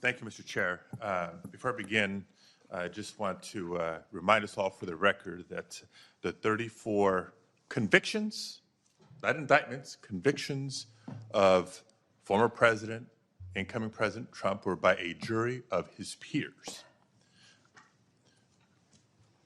Thank you, Mr. Chair. Before I begin, I just want to remind us all for the record that the 34 convictions, not indictments, convictions of former President, incoming President Trump were by a jury of his peers.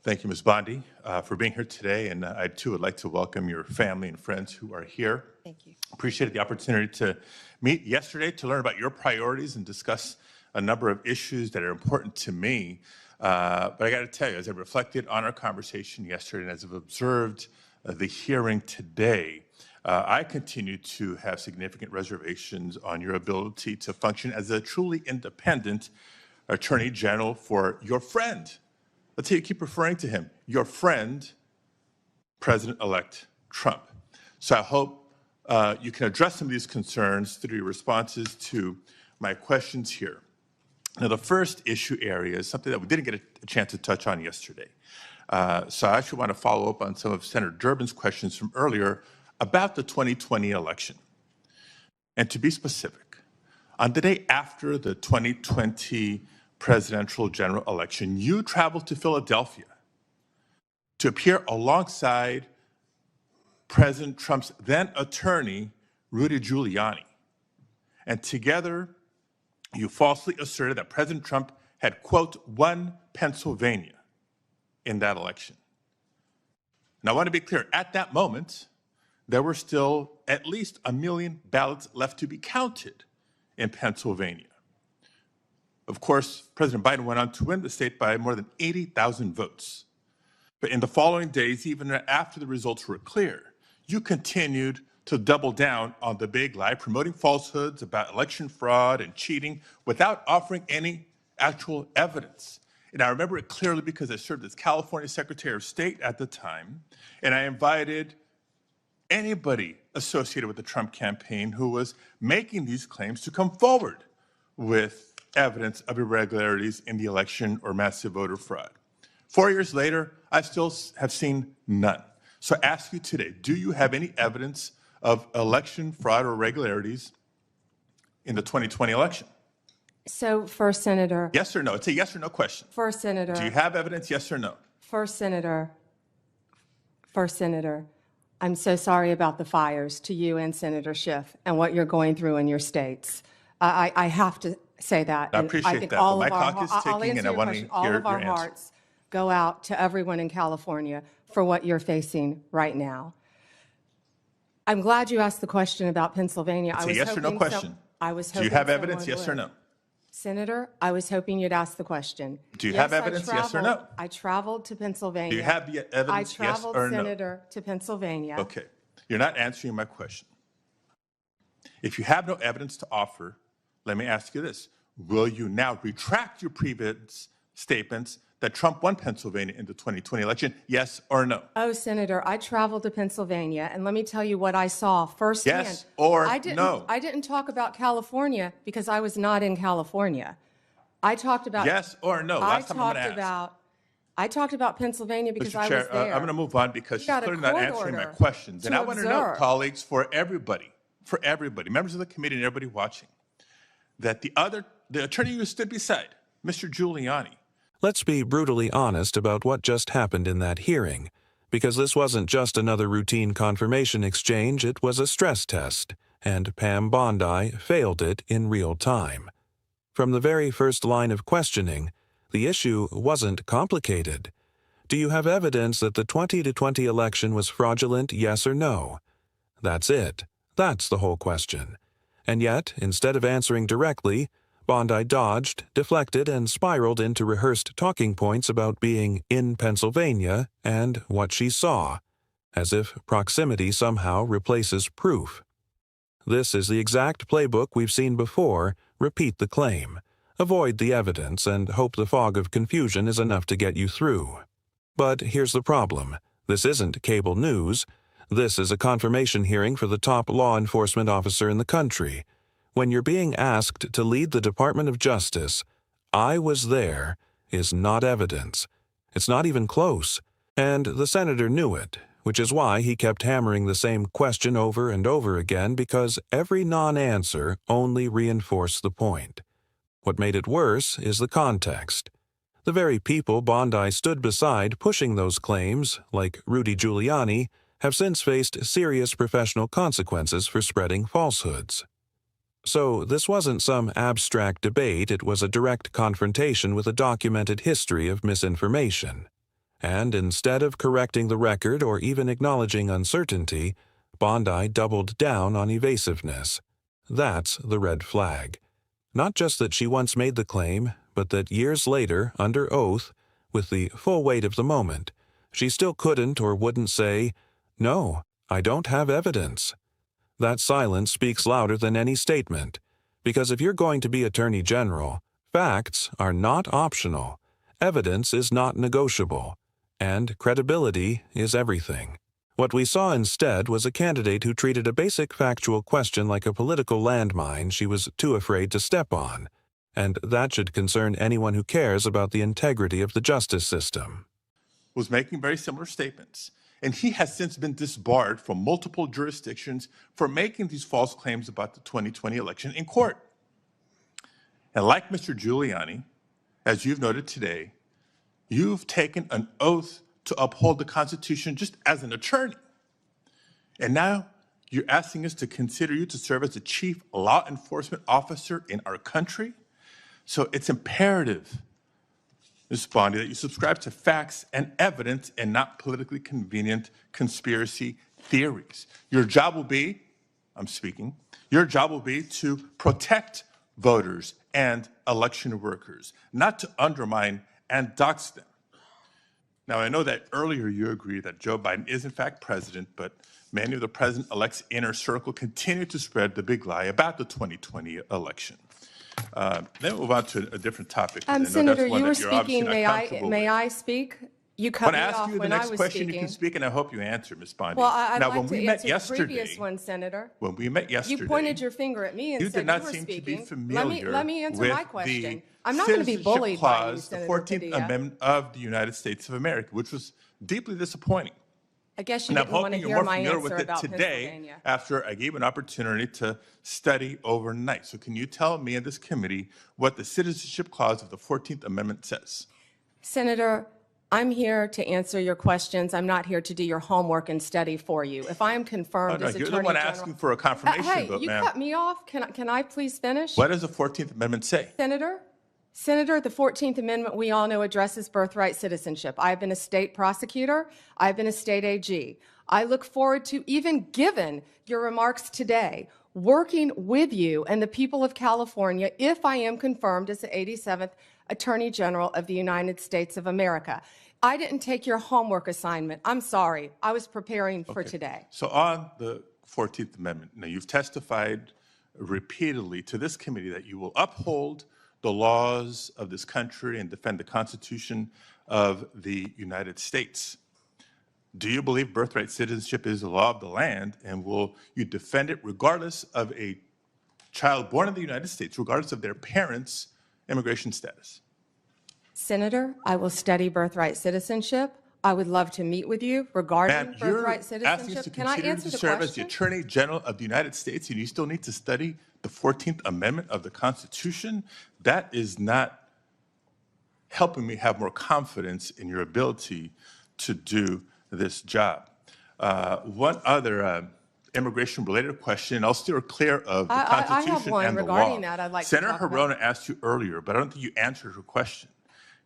Thank you, Ms. Bondi, for being here today, and I too would like to welcome your family and friends who are here. Thank you. Appreciated the opportunity to meet yesterday to learn about your priorities and discuss a number of issues that are important to me. But I got to tell you, as I reflected on our conversation yesterday and as I've observed the hearing today, I continue to have significant reservations on your ability to function as a truly independent Attorney General for your friend. Let's say you keep referring to him, your friend, President-elect Trump. So I hope you can address some of these concerns through your responses to my questions here. Now, the first issue area is something that we didn't get a chance to touch on yesterday. So I actually want to follow up on some of Senator Durbin's questions from earlier about the 2020 election. And to be specific, on the day after the 2020 presidential general election, you traveled to Philadelphia to appear alongside President Trump's then attorney, Rudy Giuliani. And together, you falsely asserted that President Trump had, quote, won Pennsylvania in that election. Now, I want to be clear, at that moment, there were still at least 1 million ballots left to be counted in Pennsylvania. Of course, President Biden went on to win the state by more than 80,000 votes. But in the following days, even after the results were clear, you continued to double down on the big lie, promoting falsehoods about election fraud and cheating without offering any actual evidence. And I remember it clearly because I served as California Secretary of State at the time, and I invited anybody associated with the Trump campaign who was making these claims to come forward with evidence of irregularities in the election or massive voter fraud. 4 years later, I still have seen none. So I ask you today, do you have any evidence of election fraud or irregularities in the 2020 election? So, First Senator. Yes or no? It's a yes or no question. First Senator. Do you have evidence, yes or no? First Senator. I'm so sorry about the fires to you and Senator Schiff and what you're going through in your states. I have to say that. I appreciate that, but my clock is ticking and I want to hear your answer. All of our hearts go out to everyone in California for what you're facing right now. I'm glad you asked the question about Pennsylvania. It's a yes or no question. Do you have evidence, yes or no? Senator, I was hoping you'd ask the question. Do you have evidence, yes or no? I traveled to Pennsylvania. Do you have the evidence, yes or no? I traveled, Senator, to Pennsylvania. Okay. You're not answering my question. If you have no evidence to offer, let me ask you this. Will you now retract your previous statements that Trump won Pennsylvania in the 2020 election, yes or no? Oh, Senator, I traveled to Pennsylvania, and let me tell you what I saw firsthand. Yes or no? I didn't talk about California because I was not in California. I talked about... Yes or no? Last time I'm going to ask. I talked about Pennsylvania because Mr. I Chair, was there. I'm going to move on because she's clearly not answering my questions. And I want to know, colleagues, for everybody, members of the committee and everybody watching, that the attorney who stood beside Mr. Giuliani. Let's be brutally honest about what just happened in that hearing, because this wasn't just another routine confirmation exchange, it was a stress test, and Pam Bondi failed it in real time. From the very first line of questioning, the issue wasn't complicated. Do you have evidence that the 2020 election was fraudulent, yes or no? That's it. That's the whole question. And yet, instead of answering directly, Bondi dodged, deflected, and spiraled into rehearsed talking points about being in Pennsylvania and what she saw, as if proximity somehow replaces proof. This is the exact playbook we've seen before. Repeat the claim, avoid the evidence, and hope the fog of confusion is enough to get you through. But here's the problem. This isn't cable news. This is a confirmation hearing for the top law enforcement officer in the country. When you're being asked to lead the Department of Justice, "I was there" is not evidence. It's not even close. And the senator knew it, which is why he kept hammering the same question over and over again, because every non-answer only reinforced the point. What made it worse is the context. The very people Bondi stood beside pushing those claims, like Rudy Giuliani, have since faced serious professional consequences for spreading falsehoods. So this wasn't some abstract debate, it was a direct confrontation with a documented history of misinformation. And instead of correcting the record or even acknowledging uncertainty, Bondi doubled down on evasiveness. That's the red flag. Not just that she once made the claim, but that years later, under oath, with the full weight of the moment, she still couldn't or wouldn't say, "No, I don't have evidence." That silence speaks louder than any statement, because if you're going to be Attorney General, facts are not optional, evidence is not negotiable, and credibility is everything. What we saw instead was a candidate who treated a basic factual question like a political landmine she was too afraid to step on, and that should concern anyone who cares about the integrity of the justice system. Was making very similar statements, and he has since been disbarred from multiple jurisdictions for making these false claims about the 2020 election in court. And like Mr. Giuliani, as you've noted today, you've taken an oath to uphold the Constitution just as an attorney. And now you're asking us to consider you to serve as the chief law enforcement officer in our country. So it's imperative, Ms. Bondi, that you subscribe to facts and evidence and not politically convenient conspiracy theories. Your job will be, your job will be to protect voters and election workers, not to undermine and dox them. Now, I know that earlier you agreed that Joe Biden is in fact president, but many of the president-elect's inner circle continue to spread the big lie about the 2020 election. Then we'll move on to a different topic. Senator, you were speaking. May I speak? You cut me off when I was speaking. When I ask you the next question, you can speak, and I hope you answer, Ms. Bondi. Well, I'd like to answer the previous one, Senator. When we met yesterday, you pointed your finger at me and you said did not you were seem speaking. to be familiar Let me answer with my question. the I'm not going to be bullied by you, Clause, the Senator 14th Padilla. Amendment of the United States of America, which was deeply disappointing. I guess you And I'm didn't want hoping to you're hear more my familiar answer with it about today Pennsylvania. after I gave an opportunity to study overnight. So can you tell me and this committee what the Citizenship Clause of the 14th Amendment says? Senator, I'm here to answer your questions. I'm not here to do your homework and study for you. If I am confirmed as Attorney You're the one General, asking for a confirmation hey, vote, you ma'am. cut me off. Can I please finish? What does the 14th Amendment say? Senator, the 14th Amendment, we all know, addresses birthright citizenship. I've been a state prosecutor. I've been a state AG. I look forward to, even given your remarks today, working with you and the people of California if I am confirmed as the 87th Attorney General of the United States of America. I didn't take your homework assignment. I'm sorry. I was preparing for today. So on the 14th Amendment, now you've testified repeatedly to this committee that you will uphold the laws of this country and defend the Constitution of the United States. Do you believe birthright citizenship is the law of the land, and will you defend it regardless of a child born in the United States, regardless of their parents' immigration status? Senator, I will study birthright citizenship. I would love to meet with you regarding birthright citizenship. Can I answer the serve as the question? Attorney General of the United States, and you still need to study the 14th Amendment of the Constitution? That is not helping me have more confidence in your ability to do this job. One other immigration-related question, and I'll steer clear of the Constitution have one and the regarding law. that I'd like to Senator talk about. Hirona asked you earlier, but I don't think you answered her question.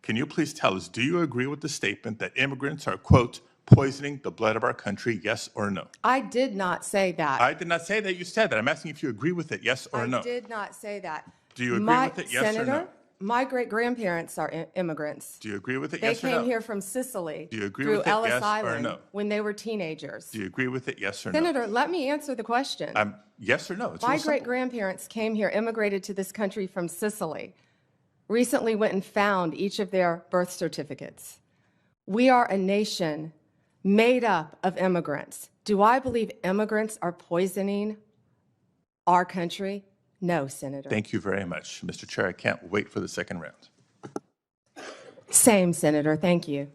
Can you please tell us, do you agree with the statement that immigrants are, quote, poisoning the blood of our country, yes or no? I did not say that. I did not say that you said that. I'm asking if you agree with it, yes or no. I did not say that. Do you agree with it, yes or Senator, no? my great-grandparents are immigrants. Do you agree with it, They yes or no? came here from Sicily Do you agree through with it, Ellis yes or Island no? when they were teenagers. Do you agree with it, yes or no? Senator, let me answer the question. Yes or no? It's My real simple. great-grandparents came here, immigrated to this country from Sicily, recently went and found each of their birth certificates. We are a nation made up of immigrants. Do I believe immigrants are poisoning our country? No, Senator. Thank you very much. Mr. Chair, I can't wait for the second round. Same, Senator. Thank you.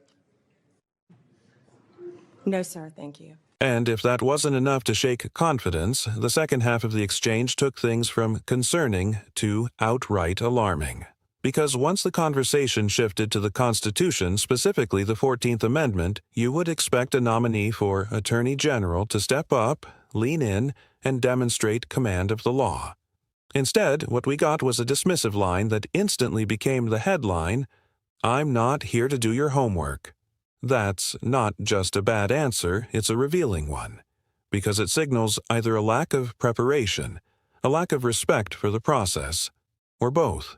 No, sir. Thank you. And if that wasn't enough to shake confidence, the second half of the exchange took things from concerning to outright alarming. Because once the conversation shifted to the Constitution, specifically the 14th Amendment, you would expect a nominee for Attorney General to step up, lean in, and demonstrate command of the law. Instead, what we got was a dismissive line that instantly became the headline, "I'm not here to do your homework." That's not just a bad answer, it's a revealing one, because it signals either a lack of preparation, a lack of respect for the process, or both.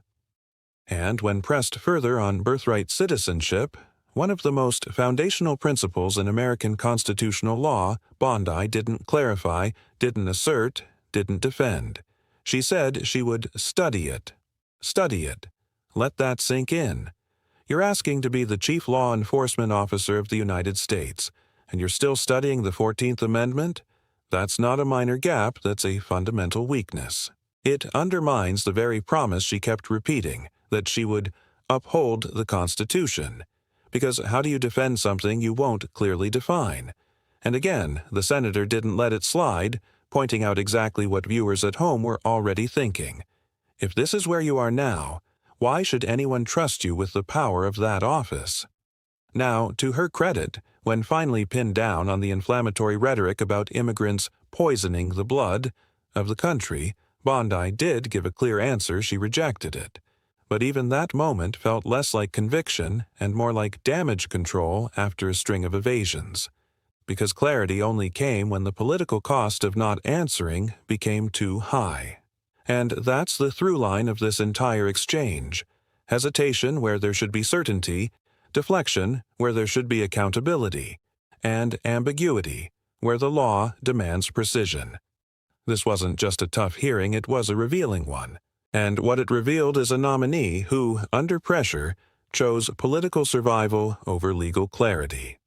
And when pressed further on birthright citizenship, one of the most foundational principles in American constitutional law, Bondi didn't clarify, didn't assert, didn't defend. She said she would study it. Study it. Let that sink in. You're asking to be the chief law enforcement officer of the United States, and you're still studying the 14th Amendment? That's not a minor gap, that's a fundamental weakness. It undermines the very promise she kept repeating, that she would uphold the Constitution. Because how do you defend something you won't clearly define? And again, the senator didn't let it slide, pointing out exactly what viewers at home were already thinking. If this is where you are now, why should anyone trust you with the power of that office? Now, to her credit, when finally pinned down on the inflammatory rhetoric about immigrants poisoning the blood of the country, Bondi did give a clear answer. She rejected it. But even that moment felt less like conviction and more like damage control after a string of evasions. Because clarity only came when the political cost of not answering became too high. And that's the through line of this entire exchange. Hesitation where there should be certainty, deflection where there should be accountability, and ambiguity where the law demands precision. This wasn't just a tough hearing, it was a revealing one. And what it revealed is a nominee who, under pressure, chose political survival over legal clarity.